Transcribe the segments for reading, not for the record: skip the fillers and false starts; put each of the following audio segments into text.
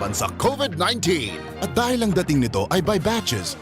laban sa COVID-19. At dahil ang dating nito ay by batches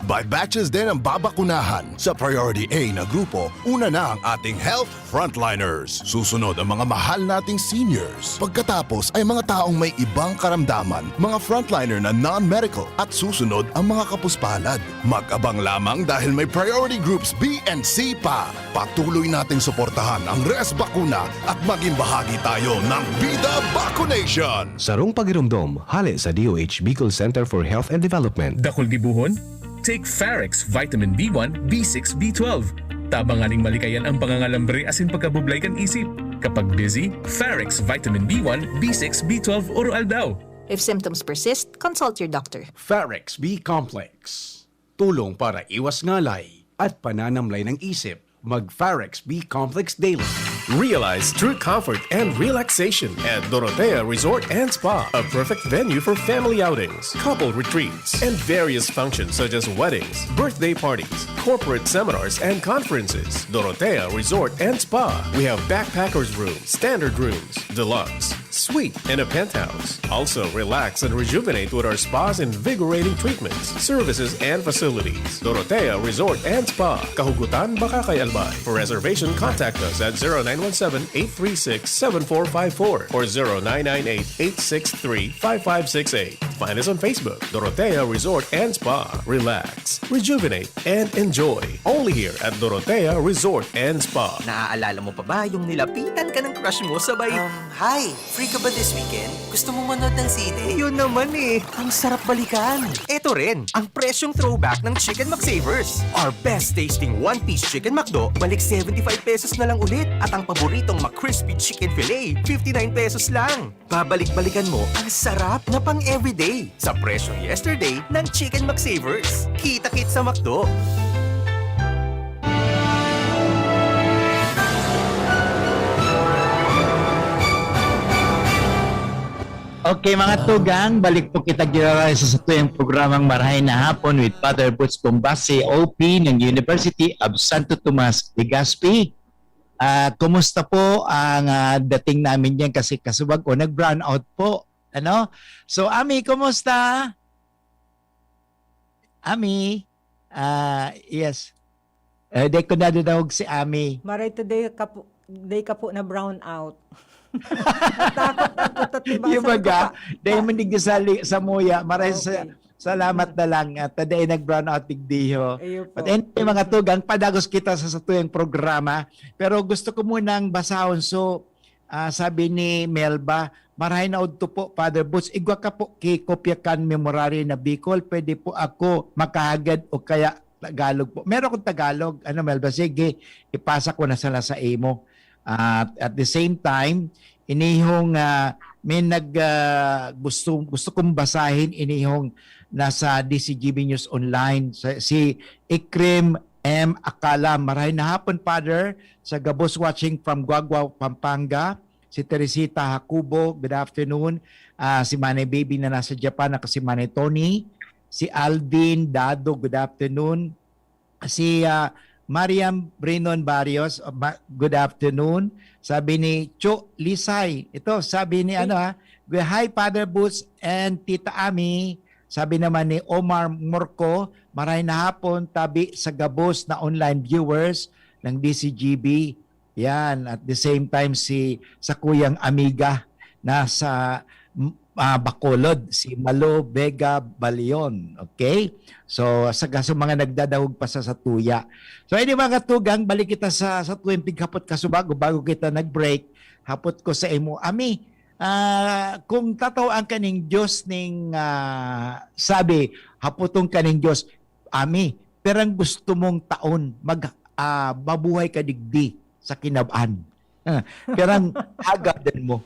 din ang babakunahan. Sa Priority A na grupo, una na ang ating health frontliners. Susunod ang mga mahal nating seniors. Pagkatapos ay mga taong may ibang karamdaman, mga frontliner na non-medical, at susunod ang mga kapuspalad. Mag-abang lamang dahil may priority groups B and C pa. Patuloy nating suportahan ang res bakuna at maging bahagi tayo ng Bida Vaccination. Sarong pagirumdom, hali sa DOH Bicol Center for Health and Development. Dakol gibuhon? Take Farex Vitamin B1, B6, B12. Tabanganing malikayan ang pangangalambre asin pagkabublay kan isip. Kapag busy, Farex Vitamin B1, B6, B12 oral daw. If symptoms persist, consult your doctor. Farex B Complex. Tulong para iwas ngalay at pananamlay ng isip. Mag-Farex B Complex Daily. Realize true comfort and relaxation at Dorotea Resort and Spa, a perfect venue for family outings, couple retreats, and various functions such as weddings, birthday parties, corporate seminars, and conferences. Dorotea Resort and Spa. We have backpackers rooms, standard rooms, deluxe, suite, and a penthouse. Also, relax and rejuvenate with our spa's invigorating treatments, services, and facilities. Dorotea Resort and Spa, Kahugutan, Bakakay, Albay. For reservation, contact us at 0917-836-7454 or 0998-863-5568. Find us on Facebook, Dorotea Resort and Spa. Relax, rejuvenate, and enjoy. Only here at Dorotea Resort and Spa. Naaalala mo pa ba yung nilapitan ka ng crush mo sabay... Hi! Free ka ba this weekend? Gusto mo manood ng sine? Yun naman eh. Ang sarap balikan. Ito rin, ang presyong throwback ng Chicken McSavers. Our best tasting one-piece Chicken McDo, balik 75 pesos na lang ulit. At ang paboritong McCrispy Chicken Filet, 59 pesos lang. Babalik-balikan mo ang sarap na pang everyday sa presyong yesterday ng Chicken McSavers. Kita-kit sa McDo. Okay mga tugang, balik po kita giraray sa tuyang programang Marhay na Hapon with Father Butch Bombase, OP ng University of Santo Tomas, Legazpi. Kumusta po ang dating namin yan kasi kasubag ko, nag-brown out po. Ano? So, Ami, kumusta? Ami? Yes. Di ko nadadawag si Ami. Maray, today ka po na brown out. Takot at tiba Yung baga, dahil mandig sa muya, maray Okay. salamat na lang. At dahil nag-brown out tigdiho. Ayun po. But anyway, mga tugang, padagos kita sa tuyang programa. Pero gusto ko munang basahon. So, sabi ni Melba, Marhay na udto po, Father Butch. Igwa ka po kay kopyakan memorary na Bicol. Pwede po ako makahagad o kaya Tagalog po. Meron akong Tagalog. Ano, Melba? Sige, ipasa ko na sila sa imo. At the same time, inihong may gusto kong basahin inihong nasa DZGB News Online si Ikrim M. Akala. Marhay na hapon, Father, sa Gabos watching from Guagua, Pampanga. Si Teresita Hakubo, good afternoon. Si Manay Baby na nasa Japan, si Manay Tony. Si Alvin Dado, good afternoon. Si Mariam Brinon Barrios, good afternoon. Sabi ni Cho Lisay, ito sabi ni hi Father Butch and Tita Ami. Sabi naman ni Omar Morco, maray na hapon tabi sa Gabos na online viewers ng DZGB. Yan, at the same time sa kuyang amiga na sa Bacolod, si Malo Vega Balion. Okay? So, sa mga nagdadahog pa sa tuya. So, hindi mga tugang, balik kita sa tuwing pighapot kasubago bago kita nag-break. Hapot ko sa imo. Ami, kung tatawaan ka ng Diyos ning sabi, hapotong ka ng Diyos, Ami, perang gusto mong taon mabuhay ka digdi sa kinabaan. Perang hagadan mo.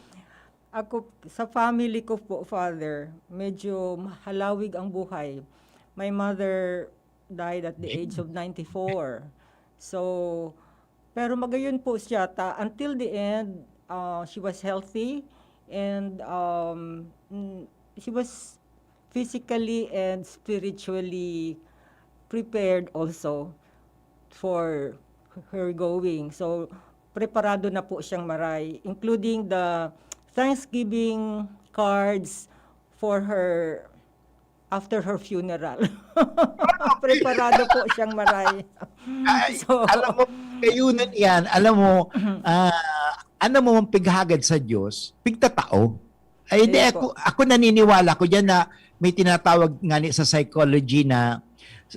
Ako, sa family ko po, Father, medyo halawig ang buhay. My mother died at the age of 94. So, pero magayon po siya. Until the end, she was healthy and she was physically and spiritually prepared also for her going. So, preparado na po siyang maray, including the Thanksgiving cards for her after her funeral. Preparado po siyang Marhay. Ay, alam mo, kayunan yan, alam mo, ano mo mong pighagad sa Diyos, pigtatao. Ay, hindi, Ayun po. ako naniniwala ko dyan na may tinatawag nga ni sa psychology na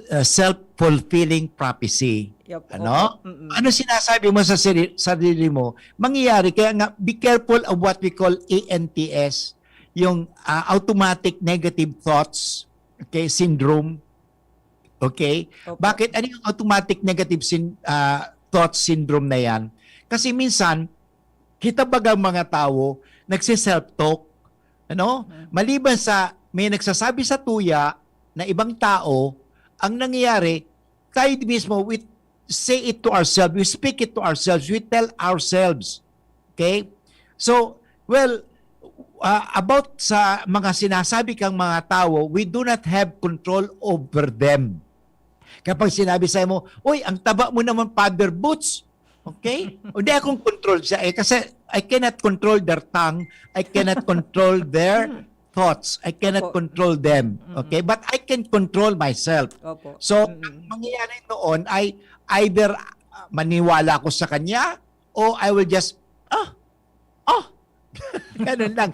self-fulfilling prophecy. Yup, Ano? opo. Mm-mm. Ano sinasabi mo sa sarili mo? Mangyayari. Kaya nga, be careful of what we call ANTS, yung automatic negative thoughts, okay, syndrome. Okay? Opo. Bakit? Ano yung automatic negative thoughts syndrome na yan? Kasi minsan, kita baga mga tao, nagsiself-talk, ano? Maliban sa may nagsasabi sa tuya na ibang tao, ang nangyayari, tayo mismo, we say it to ourselves, we speak it to ourselves, we tell ourselves. Okay? So, well, about sa mga sinasabi kang mga tao, we do not have control over them. Kapag sinabi sa mo, "Uy, ang taba mo naman, Father Butch." Okay? Hindi akong control siya kasi I cannot control their tongue, I cannot control their thoughts, I cannot Opo. control them. Okay? But I can control myself. Opo. So, ang mangyayari noon ay either maniwala ko sa kanya o I will just, ganun lang.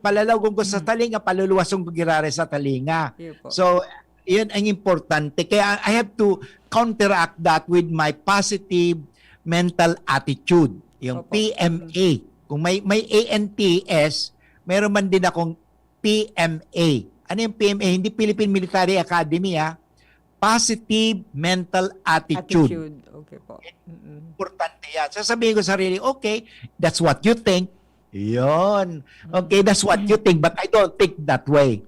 Palalawgong ko sa talinga, paluluwasong ko girare sa talinga. Yun po. So, yun ang importante. Kaya I have to counteract that with my positive mental attitude. Yung Opo. PMA. Kung may ANTS, meron man din akong PMA. Ano yung PMA? Hindi Philippine Military Academy, ha? Positive mental attitude. Okay po. Mm-mm. Importante yan. Sasabihin ko sa sarili, okay, that's what you think. Yon. Okay, that's what you think, but I don't think that way.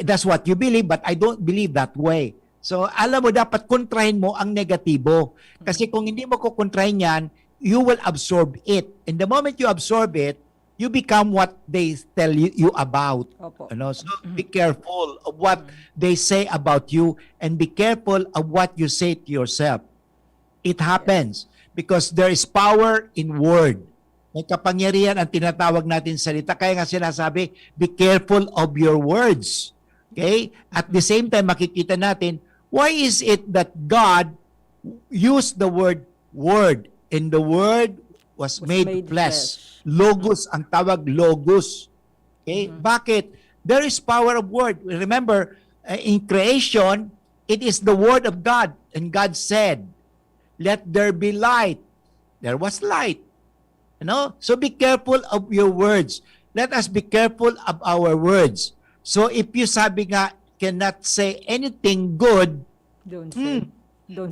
That's what you believe, but I don't believe that way. So, alam mo, dapat kontrahin mo ang negatibo. Kasi kung hindi mo kukontrahin yan, you will absorb it. And the moment you absorb it, you become what they tell you about. Opo. Ano? So, be careful of what they say about you and be careful of what you say to yourself. It happens because there is power in word. May kapangyarihan ang tinatawag natin salita. Kaya nga sinasabi, be careful of your words. Okay? At the same time, makikita natin, why is it that God used the word word and the word was made flesh? Logos, ang tawag logos. Okay? Bakit? There is power of word. Remember, in creation, it is the word of God. And God said, let there be light. There was light. So be careful of your words. Let us be careful of our words. So if you sabi nga, cannot say anything good, Don't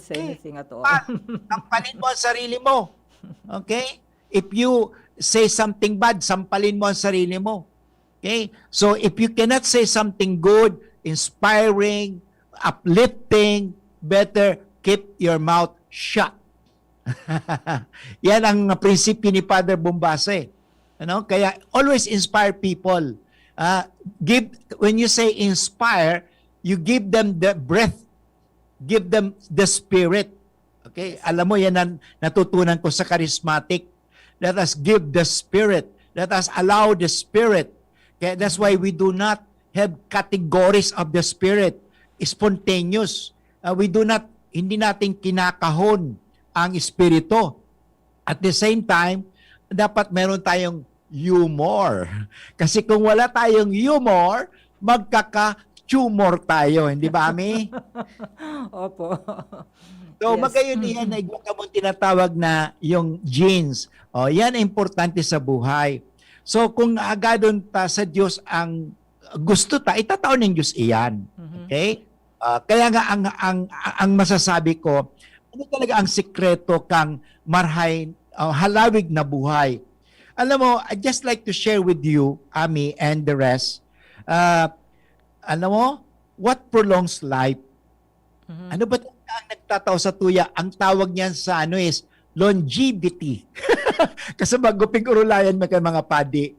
say anything at all. sampalin mo ang sarili mo. Okay? If you say something bad, sampalin mo ang sarili mo. Okay? So if you cannot say something good, inspiring, uplifting, better keep your mouth shut. Yan ang prinsipyo ni Father Bombase. Kaya always inspire people. When you say inspire, you give them the breath, give them the spirit. Okay? Alam mo yan ang natutunan ko sa charismatic. Let us give the spirit. Let us allow the spirit. Okay? That's why we do not have categories of the spirit. Spontaneous. Hindi natin kinakahon ang espiritu. At the same time, dapat meron tayong humor. Kasi kung wala tayong humor, magkaka-tumor tayo. Hindi ba, Ami? Opo. So, Yes. magayon yan na igwaka mong tinatawag na yung genes. Yan ang importante sa buhay. So, kung agadon ta sa Diyos ang gusto ta, itataon ng Diyos iyan. Okay? Kaya nga ang masasabi ko, ano talaga ang sikreto kang marhay, halawig na buhay? Alam mo, I'd just like to share with you, Ami, and the rest, alam mo, what prolongs life? Ano ba ang nagtataw sa tuya? Ang tawag niyan sa is longevity. Kasi maguping urulayan may mga padi.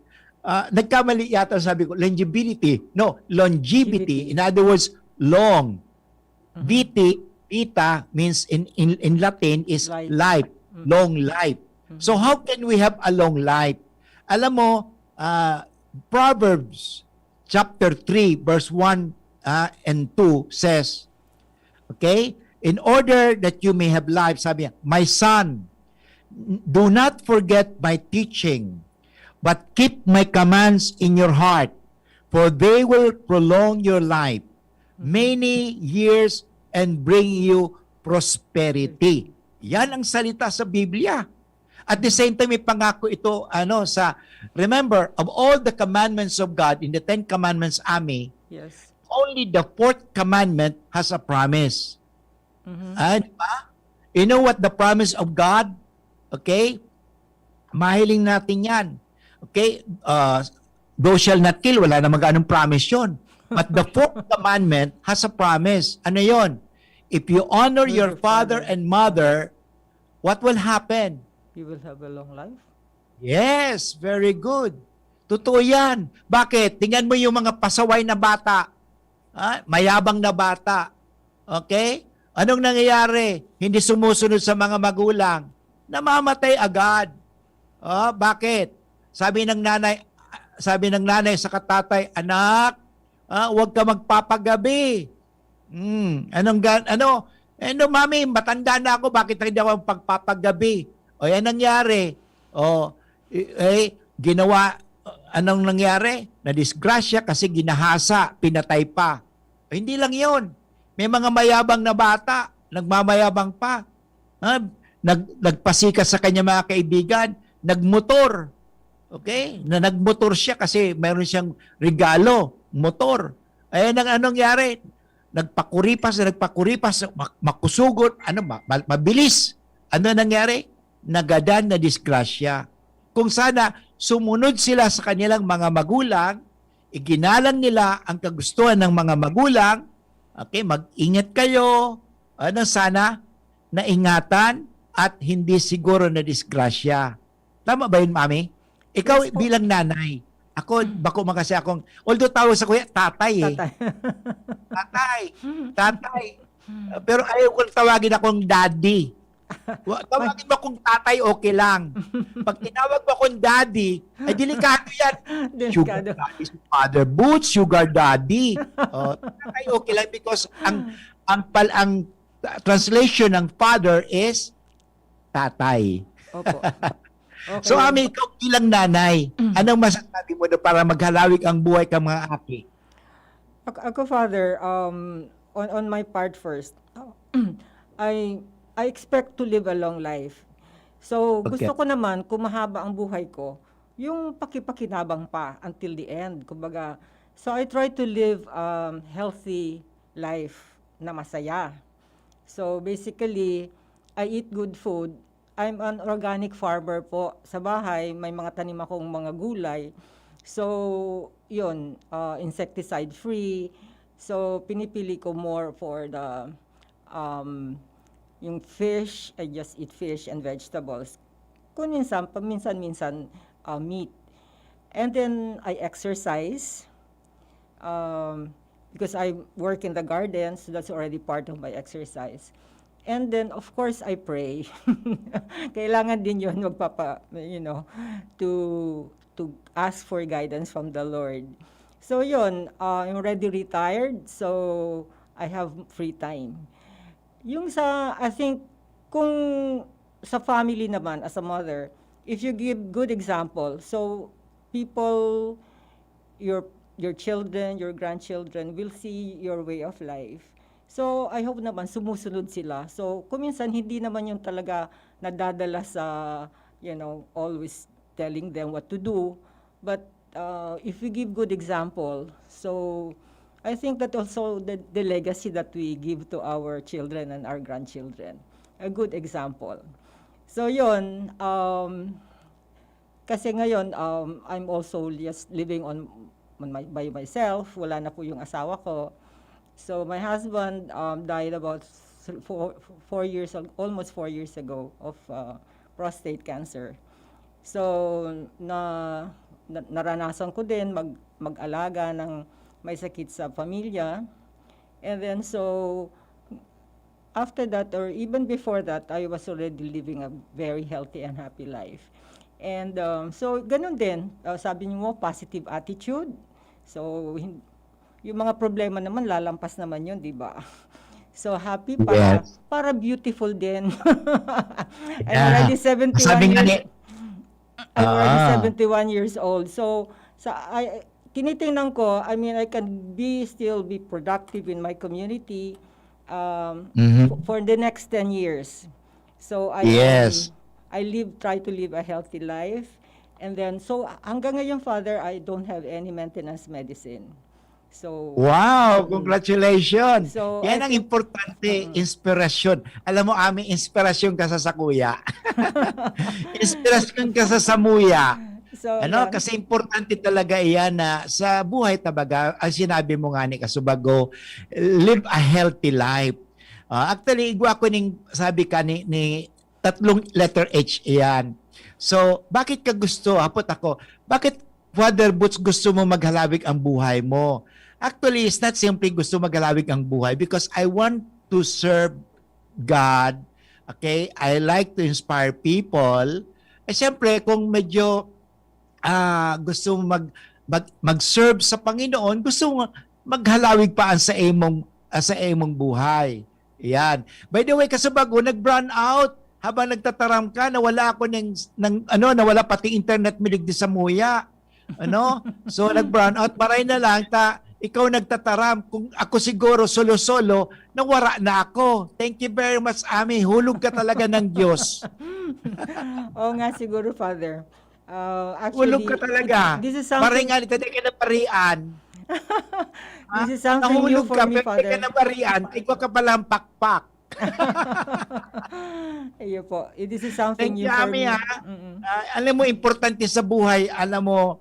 Nagkamali yata sabi ko, longevity. No, longevity. In other words, long. Vita means in Latin is life, long life. So how can we have a long life? Alam mo, Proverbs chapter 3, verse 1 and 2 says, okay, in order that you may have life, sabi niya, my son, do not forget my teaching, but keep my commands in your heart, for they will prolong your life many years and bring you prosperity. Yan ang salita sa Biblia. At the same time, may pangako ito remember, of all the commandments of God in the 10 Commandments, Yes. only the 4th commandment has a promise. Diba? You know what the promise of God? Okay? Mahiling natin yan. Okay? Thou shall not kill. Wala na mag-anong promise yun. But the 4th commandment has a promise. Ano yon? If you honor your father and mother, what will happen? You will have a long life. Yes, very good. Totoo yan. Bakit? Tingnan mo yung mga pasaway na bata. Mayabang na bata. Okay? Anong nangyayari? Hindi sumusunod sa mga magulang. Namamatay agad. Bakit? Sabi ng nanay sa katatay, anak, huwag ka magpapagabi. Mami, matanda na ako, bakit hindi ako pagpapagabi? O yan nangyari. Anong nangyari? Na-disgrasya kasi ginahasa, pinatay pa. Hindi lang yon. May mga mayabang na bata, nagmamayabang pa. Nagpasikat sa kanya mga kaibigan, nagmotor. Okay? Nagmotor siya kasi mayroon siyang regalo, motor. Ayan ang anong nangyari? Nagpakuripas, makusugot, mabilis. Ano nangyari? Nagadan na disgrasya. Kung sana sumunod sila sa kanilang mga magulang, iginalang nila ang kagustuhan ng mga magulang, okay, mag-ingat kayo, sana, naingatan at hindi siguro na disgrasya. Tama ba yun, Mami? Ikaw Yes, bilang nanay, bako man kasi akong, although tawag sa kuya, tatay eh. Tatay. Pero ayaw ko tawagin akong daddy. Tawagin mo akong tatay, okay lang. Pag tinawag mo akong daddy, ay delikado yan. Sugar Delikado. daddy, Father Butch, sugar daddy. Tatay, okay lang because ang translation ng father is tatay. Opo. Okay. So, Ami, ikaw bilang nanay, anong masasabi mo na para maghalawig ang buhay ka mga aki? Ako, Father, on my part first, I expect to live a long life. So, Okay. gusto ko naman, kung mahaba ang buhay ko, yung pakipakinabang pa until the end. Kumbaga, so I try to live healthy life na masaya. So, basically, I eat good food. I'm an organic farmer po. Sa bahay, may mga tanim akong mga gulay. So, yun, insecticide-free. So, pinipili ko more for the, yung fish, I just eat fish and vegetables. Kung minsan, paminsan-minsan, meat. And then, I exercise. Because I work in the garden, so that's already part of my exercise. And then, of course, I pray. Kailangan din yun to ask for guidance from the Lord. So yun, I'm already retired, so I have free time. I think, kung sa family naman, as a mother, if you give good example, so people, your children, your grandchildren will see your way of life. So, I hope naman sumusunod sila. So, kuminsan hindi naman yung talaga nadadala sa, always telling them what to do. But if we give good example, so I think that also the legacy that we give to our children and our grandchildren, a good example. So, yun, kasi ngayon, I'm also just living by myself. Wala na po yung asawa ko. So my husband died about 4 years, almost 4 years ago of prostate cancer. So naranasan ko din mag-alaga ng may sakit sa pamilya. And then so after that, or even before that, I was already living a very healthy and happy life. And so ganun din, sabi niyo mo, positive attitude. So, yung mga problema naman, lalampas naman yun, di ba? So, happy para, Yes. para beautiful din. I'm Yeah. already 71 Sabi nga years, ni, I'm already Ah. 71 years old. So, tinitingnan ko, I mean, I can still be productive in my community for the next 10 years. So, Yes. try to live a healthy life. And then, so, hanggang ngayon, Father, I don't have any maintenance medicine. So, Wow, congratulations. So, Yan I ang think- importante, inspirasyon. Alam mo, aming inspirasyon ka sa sakuya. Inspirasyon ka sa samuya. so, Ano, yeah. kasi importante talaga iyan na sa buhay tabaga, ang sinabi mo nga ni Kasubago, live a healthy life. Actually, igwa ko ning sabi ka ni tatlong letter H iyan. So, bakit ka gusto, hapot ako, bakit Father Butch gusto mo maghalawig ang buhay mo? Actually, it's not simply gusto maghalawig ang buhay because I want to serve God. Okay? I like to inspire people. Eh, siyempre, kung medyo gusto mo mag-serve sa Panginoon, gusto mo maghalawig pa sa imong buhay. Yan. By the way, Kasubago, nag-brown out habang nagtataram ka, nawala ako nawala pati internet milig di sa muya. Ano? So nag-brown out, maray na lang ikaw nagtataram. Kung ako siguro solo-solo, nawara na ako. Thank you very much, Ami. Hulog ka talaga ng Diyos. Oo nga siguro, Father. Hulog ka talaga. This is Maray something, nga, hindi ka na parian. this is something new Nahulog for ka, me, pero hindi ka Father. na parian. Ikaw ka palang pakpak. Ayun po. This is something Thank new you, for Ami, me. ha? Alam mo, importante sa buhay, alam mo,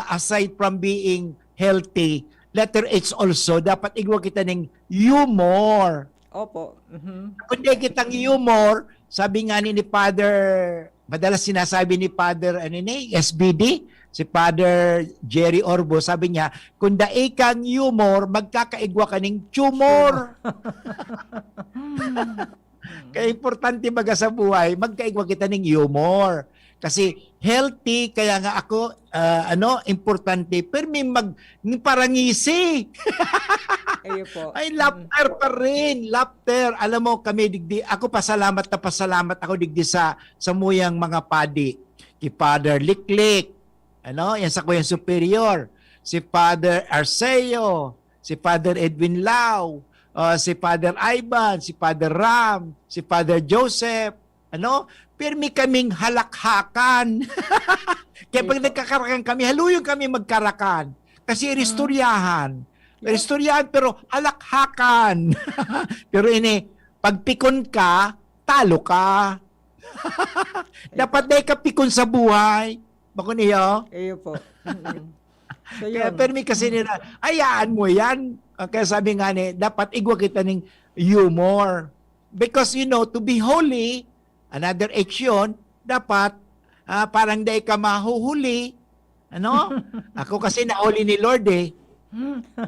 aside from being healthy, letter H also, dapat igwa kita ng humor. Opo. Mhm. Kung di kitang humor, sabi nga ni Father, madalas sinasabi ni Father, SBD, si Father Jerry Orbo, sabi niya, kung daig kang humor, magkakaigwa ka ng tumor. Kaya importante baga sa buhay, magkaigwa kita ng humor. Kasi healthy, kaya nga ako, importante, pero may parangisi. Ayun po. Ay, laughter pa rin. Laughter. Alam mo, kami digdi, ako pasalamat ako digdi sa muyang mga padi. Ki Father Liklik, yan sa kuyang superior. Si Father Arceo, si Father Edwin Lau, si Father Ivan, si Father Ram, si Father Joseph, pirmi kaming halakhakan. Kaya pag nagkakarakan kami, haluyong kami magkarakan. Kasi restoryahan. Restoryahan pero halakhakan. Pero pagpikon ka, talo ka. Dapat na ka pikon sa buhay. Bako niyo? Ayun po. Mhm. So, Kaya yun. permi kasi nila, hayaan mo yan. Kaya sabi nga dapat igwa kita ng humor. Because to be holy, another action, dapat parang dahi ka mahuhuli. Ako kasi nahuli ni Lord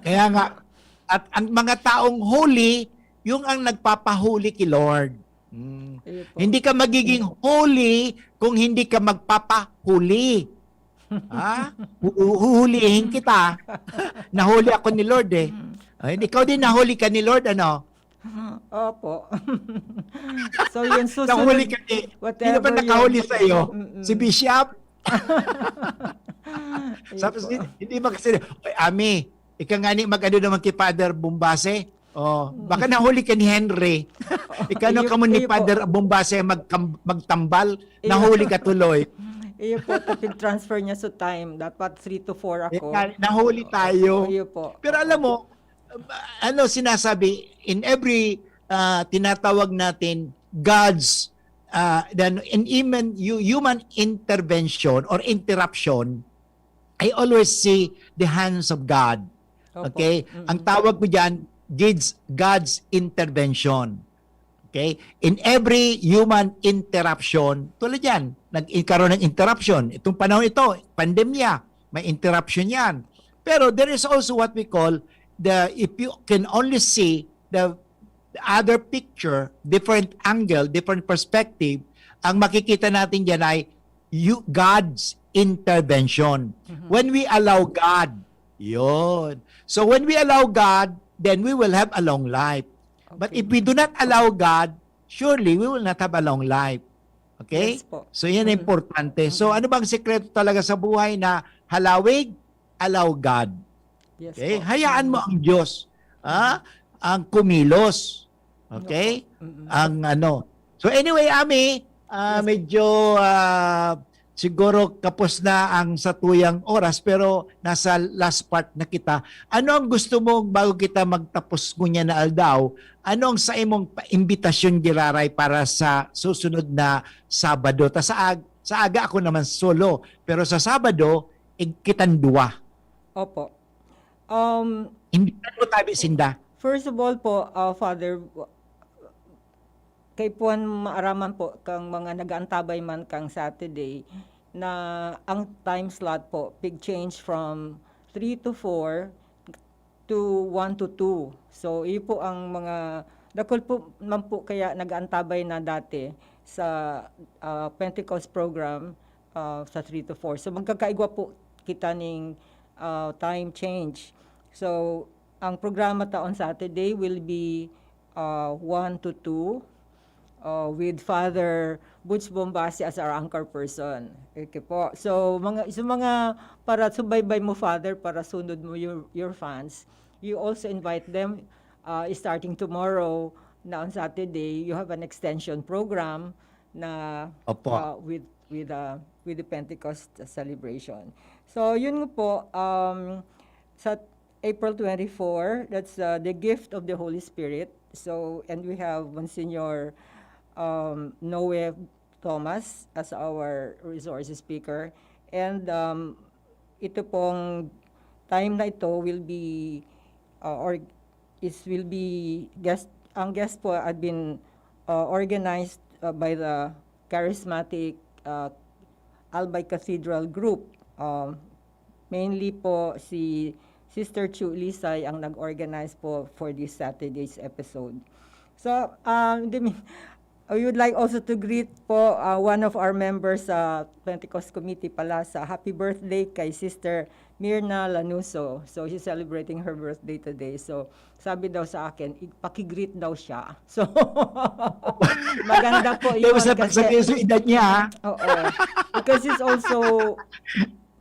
Kaya nga, at ang mga taong holy, yung ang nagpapahuli kay Lord. Ayun po. Hindi ka magiging holy kung hindi ka magpapahuli. Huhulihin kita. Nahuli ako ni Lord ikaw din nahuli ka ni Lord, Opo. So, yun susunod. Nahuli ka ni. Sino ba nakahuli sa iyo? Si Bishop? Sabi, hindi kasi, Ami, ikangani naman kay Father Bombase. Baka nahuli ka ni Henry. Ikano ka mo ni Father Bombase magtambal, nahuli ka tuloy. Iyo po, transfer niya sa time. Dapat 3 to 4 ako. Nahuli tayo. Iyo po. Pero alam mo, sinasabi, in every tinatawag natin God's human intervention or interruption, I always see the hands of God. Opo. Okay? Ang tawag ko dyan, God's intervention. Okay? In every human interruption, tulad yan, nagkaroon ng interruption. Itong panahon ito, pandemya, may interruption yan. Pero there is also what we call if you can only see the other picture, different angle, different perspective, ang makikita natin dyan ay God's intervention. When we allow God Yun. So when we allow God, then we will have a long life. But if we do not allow God, surely we will not have a long life. Okay? Yes po. So yan ang importante. So ano bang sekreto talaga sa buhay na halawig? Allow God. Yes Okay? po. Hayaan mo ang Diyos. Ang kumilos. Okay? Ang ano. So anyway, Ami, medyo siguro kapos na ang satuyang oras pero nasa last part na kita. Ano ang gusto mo bago kita magtapos ngunya na aldaw? Ano ang sa imong imbitasyon giraray para sa susunod na Sabado? Sa aga ako naman solo, pero sa Sabado kitan duwa. Opo. Imbitan mo tabi sinda. First of all po, Father, kay puan maaraman po kang mga nagaantabay man kang Saturday na ang time slot po big change from 3 to 4 to 1 to 2. So iyo po ang mga dakol po man po kaya nagaantabay na dati sa Pentecost program sa 3 to 4. So magkakaigwa po kita ning time change. So ang programa taon Saturday will be 1 to 2 with Father Butch Bombase as our anchor person. Okay po. So mga para subaybay mo Father, para sunod mo your fans, you also invite them starting tomorrow na on Saturday, you have an extension program na with the Pentecost celebration. So yun nga po sa April 24, that's the gift of the Holy Spirit. So, and we have Monsignor Noe Thomas as our resource speaker. And ito pong time na ito will be, ang guest po had been organized by the charismatic Albay Cathedral Group. Mainly po si Sister Chu Lisay ang nag-organize po for this Saturday's episode. So, I would like also to greet po one of our members sa Pentecost Committee pala sa happy birthday kay Sister Mirna Lanuso. So, she's celebrating her birthday today. So, sabi daw sa akin, pakigreet daw siya. So, maganda po yun. Kasi edad niya. Oo. Because she's also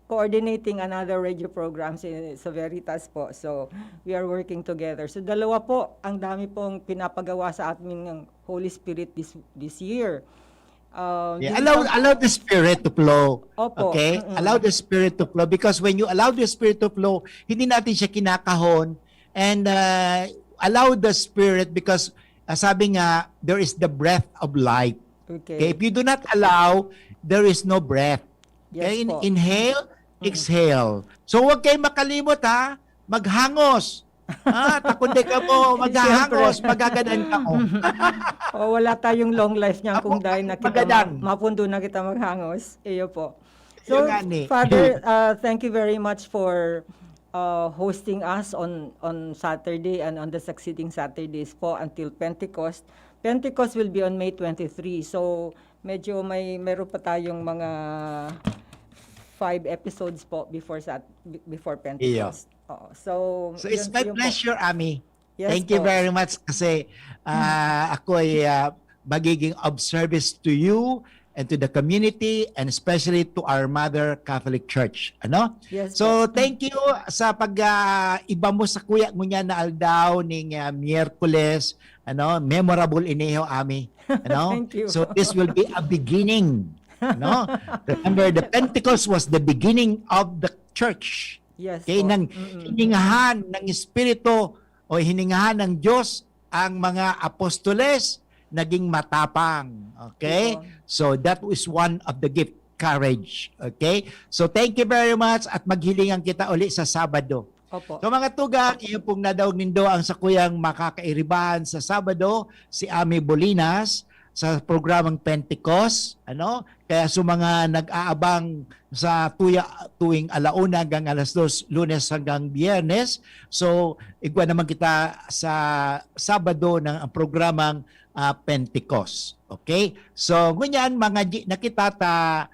coordinating another radio program sa Veritas po. So, we are working together. So, dalawa po, ang dami pong pinapagawa sa atin ng Holy Spirit this year. Allow the Spirit to flow. Opo. Okay? Allow the Spirit to flow because when you allow the Spirit to flow, hindi natin siya kinakahon and allow the Spirit because sabi nga, there is the breath of life. Okay? If you do not allow, there is no breath. Yes, okay? po. Inhale, exhale. So huwag kayo makalimot ha, maghangos. Takundi ka mo, maghahangos, magagadan ka mo. Wala tayong long life niyan kung dahil nakita mapundo na kita maghangos. Iyo po. So, Father, thank you very much for hosting us on Saturday and on the succeeding Saturdays po until Pentecost. Pentecost will be on May 23. So, medyo meron pa tayong mga 5 episodes po before Pentecost. So it's my pleasure, Ami. Yes, Thank you very much kasi ako ay magiging of service to you and to the community and especially to our Mother Catholic Church. Ano? Yes, so thank you sa pag-iba mo sa kuya ngunya na aldaw ning Miyerkules. Memorable ineho, Ami. Thank you. So this will be a beginning. Remember, the Pentecost was the beginning of the church. Yes. Okay, nang hiningahan ng Espiritu o hiningahan ng Diyos ang mga apostoles, naging matapang. Okay? So that was one of the gift, courage. Okay? So thank you very much at maghilingan kita uli sa Sabado. Opo. So mga tugang, iyo pong nadawag nindo ang sakuyang makakairibahan sa Sabado, si Ami Bolinas, sa programang Pentecost, kaya sa mga nag-aabang sa tuwing alauna hanggang alas 2, Lunes hanggang Biyernes. So, igwa naman kita sa Sabado ng programang Pentecost. Okay? So, ngunyan, mga nakita ta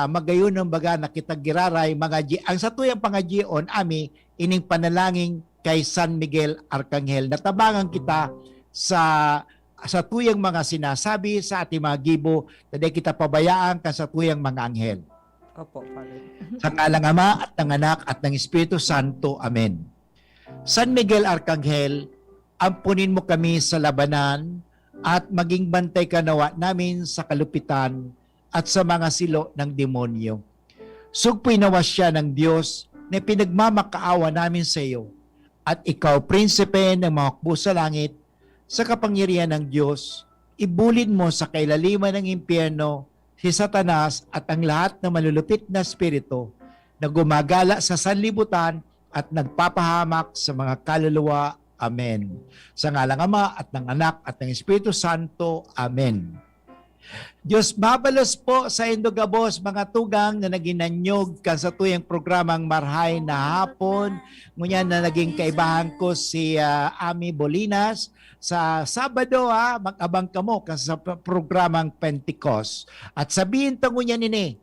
magayon ng baga nakitagiraray mga ang satuyang pangajion ami ining panalangin kay San Miguel Arcangel. Natabangan kita sa tuyang mga sinasabi sa ating mga gibo, na kita pabayaan ka sa tuyang mga anghel. Opo, Father. Sa ngalang Ama at ng Anak at ng Espiritu Santo. Amen. San Miguel Arcangel, ampunin mo kami sa labanan at maging bantay ka nawa namin sa kalupitan at sa mga silo ng demonyo. Sugpoy nawa siya ng Diyos na pinagmamakaawa namin sa iyo. At ikaw, prinsipe ng mga hukbo sa langit, sa kapangyarihan ng Diyos, ibulin mo sa kailaliman ng impyerno si Satanas at ang lahat ng malulupit na espiritu na gumagala sa sanlibutan at nagpapahamak sa mga kaluluwa. Amen. Sa ngalang Ama at ng Anak at ng Espiritu Santo. Amen. Diyos mabalos po sa Indogabos mga tugang na naginanyog kan sa tuyang programang Marhay na hapon. Ngunyan na naging kaibahan ko si Ami Bolinas. Sa Sabado mag-abang kamo kan sa programang Pentecost. At sabihin tango niya nini,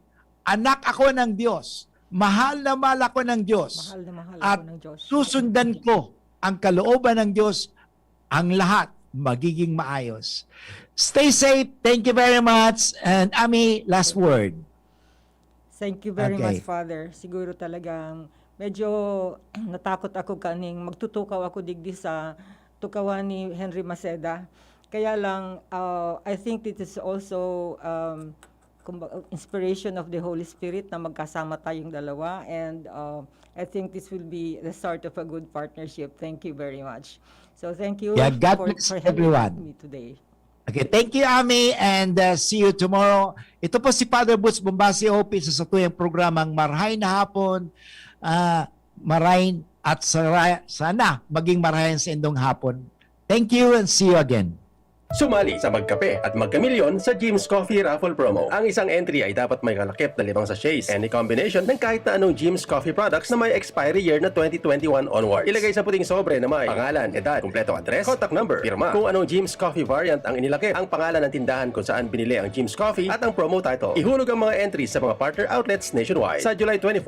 anak ako ng Diyos, mahal na mahal ako ng Diyos. Mahal na mahal at ako ng Diyos. susundan ko ang kalooban ng Diyos, ang lahat magiging maayos. Stay safe. Thank you very much. And Ami, last word. Thank you very Okay. much, Father. Siguro talagang medyo natakot ako kaning magtutukaw ako digdi sa tukawan ni Henry Maceda. Kaya lang, I think this is also inspiration of the Holy Spirit na magkasama tayong dalawa. And I think this will be the start of a good partnership. Thank you very much. So thank you Yeah, God bless for having everyone. me today. Okay, thank you, Ami, and see you tomorrow. Ito po si Father Butch Bombase, OP, sa tuyang programang Marhay na hapon. Marahin at sana maging marahin sa indong hapon. Thank you and see you again. Sumali sa magkape at magkamilyon sa Jim's Coffee Raffle Promo. Ang isang entry ay dapat may kalakip na 5 sachets. Any combination ng kahit na anong Jim's Coffee products na may expiry year na 2021 onwards. Ilagay sa puting sobre na may pangalan, edad, kumpletong address, contact number, pirma. Kung anong Jim's Coffee variant ang inilakip, ang pangalan ng tindahan kung saan binili ang Jim's Coffee at ang promo title. Ihulog ang mga entries sa mga partner outlets nationwide. Sa July 24,